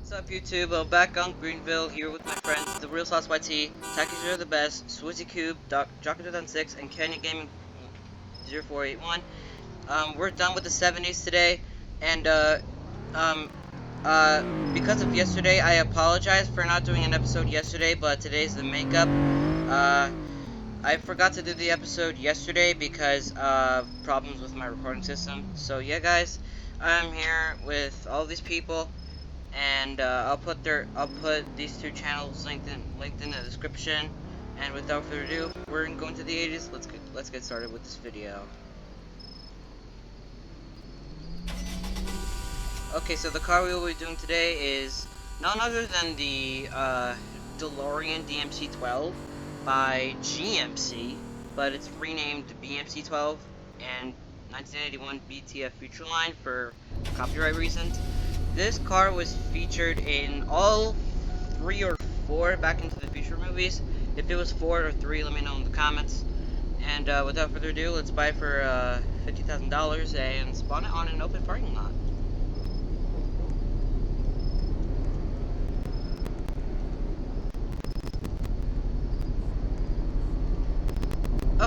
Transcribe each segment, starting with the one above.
What's up, YouTube? I'm back on Greenville here with my friends, The Real Sauce YT, Takis Are The Best, Swizzy Cube, Jocko2006, and Canyon Gaming 0481. We're done with the 70s today, and because of yesterday, I apologize for not doing an episode yesterday, but today's the makeup. I forgot to do the episode yesterday because of problems with my recording system. So yeah, guys, I'm here with all these people. And I'll put these two channels linked in the description. And without further ado, we're going to the 80s. Let's get started with this video. Okay, so the car we will be doing today is none other than the DeLorean DMC-12 by GMC, but it's renamed BMC-12 and 1981 BTF Futureline for copyright reasons. This car was featured in all 3 or 4 Back into the Future movies. If it was 4 or 3, let me know in the comments. And without further ado, let's buy it for $50,000 and spawn it on an open parking lot.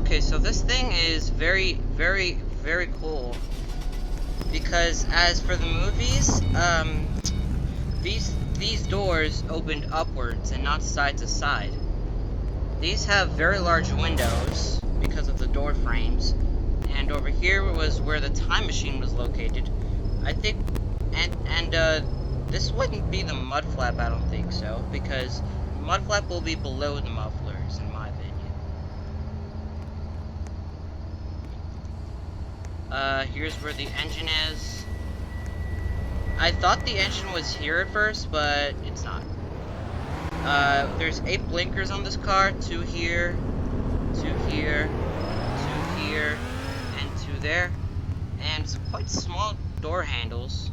Okay, so this thing is very, very, very cool. Because as for the movies, these doors opened upwards and not side to side. These have very large windows because of the door frames, and over here was where the time machine was located. I think, and this wouldn't be the mud flap. I don't think so, because the mud flap will be below the mufflers, in my opinion. Here's where the engine is. I thought the engine was here at first, but it's not. There's 8 blinkers on this car, 2 here, 2 here, 2 here, and 2 there. And some quite small door handles.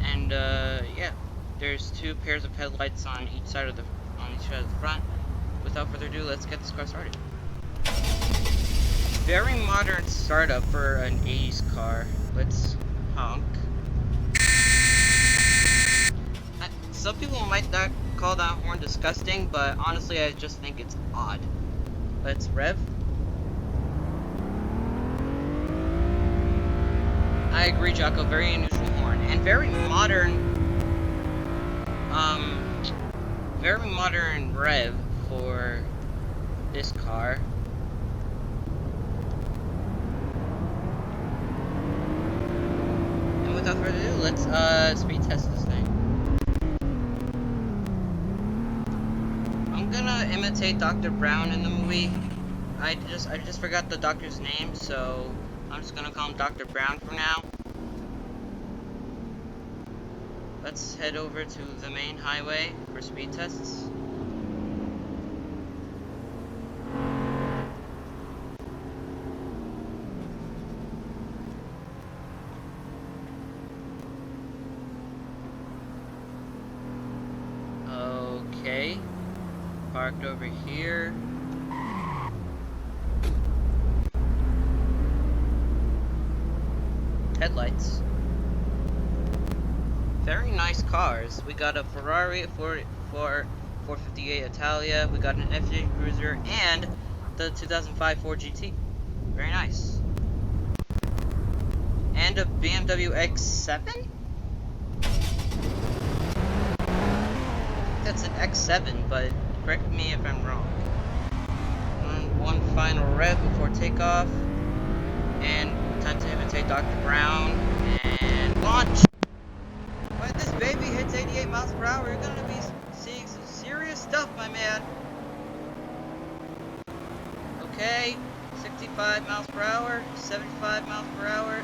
And, yeah. There's 2 pairs of headlights on each side of the front. Without further ado, let's get this car started. Very modern startup for an 80s car. Let's honk. Some people might not call that horn disgusting, but honestly I just think it's odd. Let's rev. I agree, Jocko, very unusual horn. And very modern rev for this car. And without further ado, let's speed test this thing. I'm gonna imitate Dr. Brown in the movie. I just forgot the doctor's name, so I'm just gonna call him Dr. Brown for now. Let's head over to the main highway for speed tests. Okay. Parked over here. Headlights. Very nice cars. We got a Ferrari 458 Italia. We got an FJ Cruiser and the 2005 Ford GT. Very nice. And a BMW X7? That's an X7, but correct me if I'm wrong. One final rev before takeoff, and time to imitate Dr. Brown, and launch! When this baby hits 88 miles per hour, you're gonna be seeing some serious stuff, my man. Okay, 65 miles per hour, 75 miles per hour,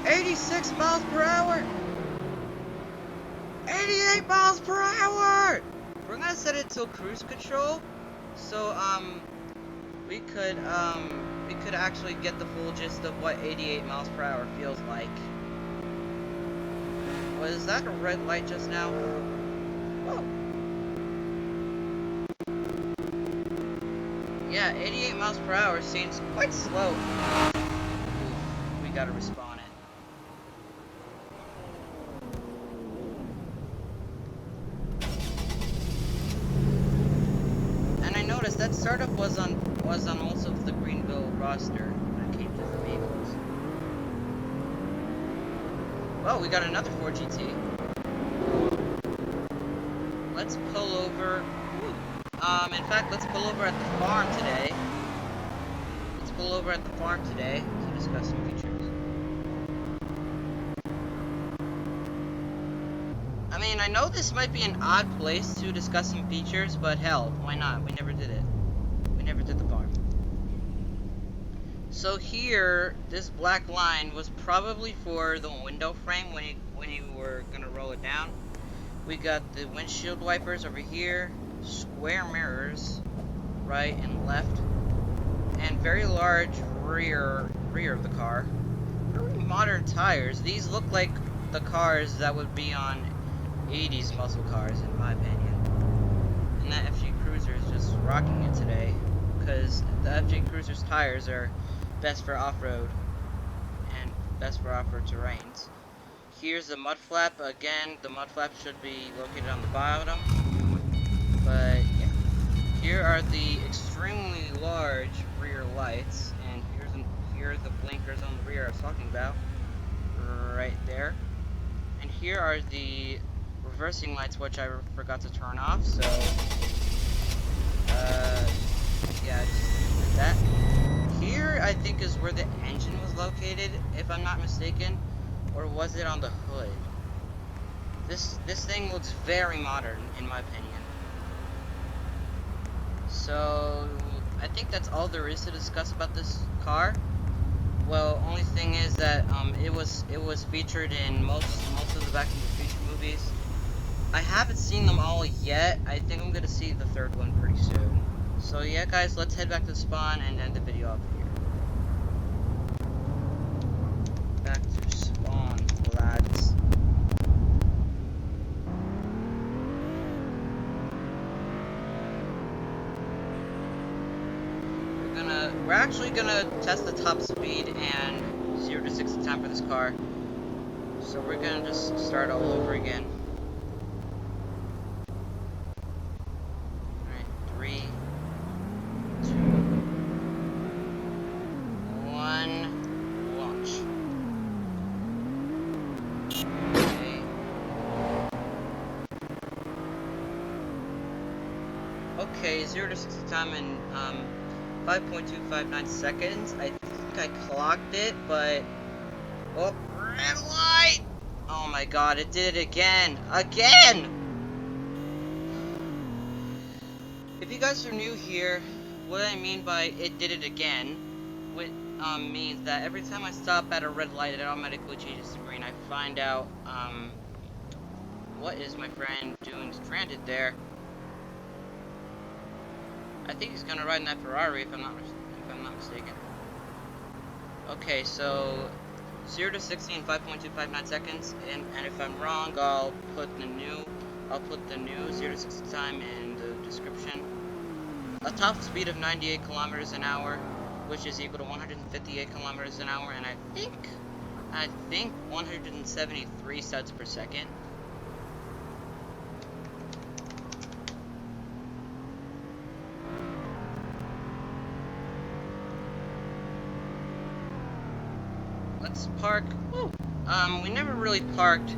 86 miles per hour! 88 miles per hour! We're gonna set it to cruise control, so we could actually get the full gist of what 88 miles per hour feels like. Was that a red light just now? Whoa. Yeah, 88 miles per hour seems quite slow. Ooh, we gotta respawn it. startup was on most of the Greenville roster when it came to the vehicles. Oh, we got another 4GT. Let's pull over. In fact, let's pull over at the farm today. Let's pull over at the farm today to discuss some features. I mean, I know this might be an odd place to discuss some features, but hell, why not? We never did it. We never did the farm. So here, this black line was probably for the window frame when you were gonna roll it down. We got the windshield wipers over here, square mirrors, right and left, and very large rear of the car. Really modern tires. These look like the cars that would be on 80s muscle cars, in my opinion. And that FJ Cruiser is just rocking it today, because the FJ Cruiser's tires are best for off-road and best for off-road terrains. Here's the mud flap. Again, the mud flap should be located on the bottom, but yeah. Here are the extremely large rear lights, and here are the blinkers on the rear I was talking about, right there. And here are the reversing lights, which I forgot to turn off, so yeah, just did that. Here, I think, is where the engine was located, if I'm not mistaken, or was it on the hood? This thing looks very modern, in my opinion. So, I think that's all there is to discuss about this car. Well, only thing is that it was featured in most of the Back to the Future movies. I haven't seen them all yet. I think I'm gonna see the third one pretty soon. So yeah, guys, let's head back to the spawn and end the video off here. Back to spawn, lads. We're actually gonna test the top speed and 0 to 60 time for this car. So we're gonna just start all over again. Alright, 3, 2, 1, launch. Okay, 0 to 60 time in 5.259 seconds. I think I clocked it, but oh, red light! Oh my god, it did it again! Again! If you guys are new here, what I mean by it did it again, means that every time I stop at a red light, it automatically changes to green. I find out, what is my friend doing stranded there? I think he's gonna ride in that Ferrari, if I'm not mistaken. Okay, so 0 to 60 in 5.259 seconds, and if I'm wrong, I'll put the new 0 to 60 time in the description. A top speed of 98 kilometers an hour, which is equal to 158 kilometers an hour, and I think 173 studs per second. Let's park. Woo. We never really parked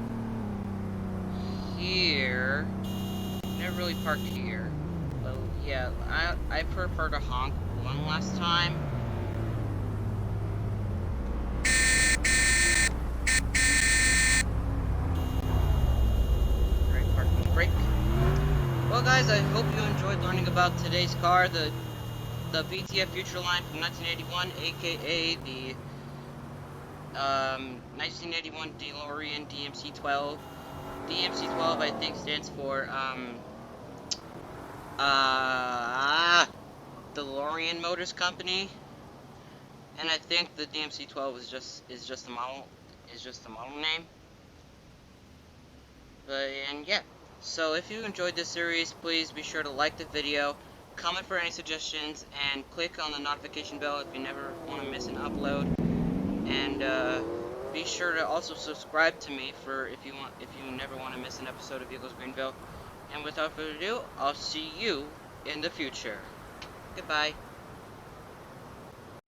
here. But yeah, I prefer to honk one last time. Right, parking brake. Well, guys, I hope you enjoyed learning about today's car, the BTF Futureline from 1981, aka the 1981 DeLorean DMC-12. DMC-12, I think, stands for DeLorean Motors Company, and I think the DMC-12 is just the model name. But and yeah, so if you enjoyed this series, please be sure to like the video, comment for any suggestions, and click on the notification bell if you never want to miss an upload. And be sure to also subscribe to me if you never want to miss an episode of Vehicles Greenville. And without further ado, I'll see you in the future. Goodbye.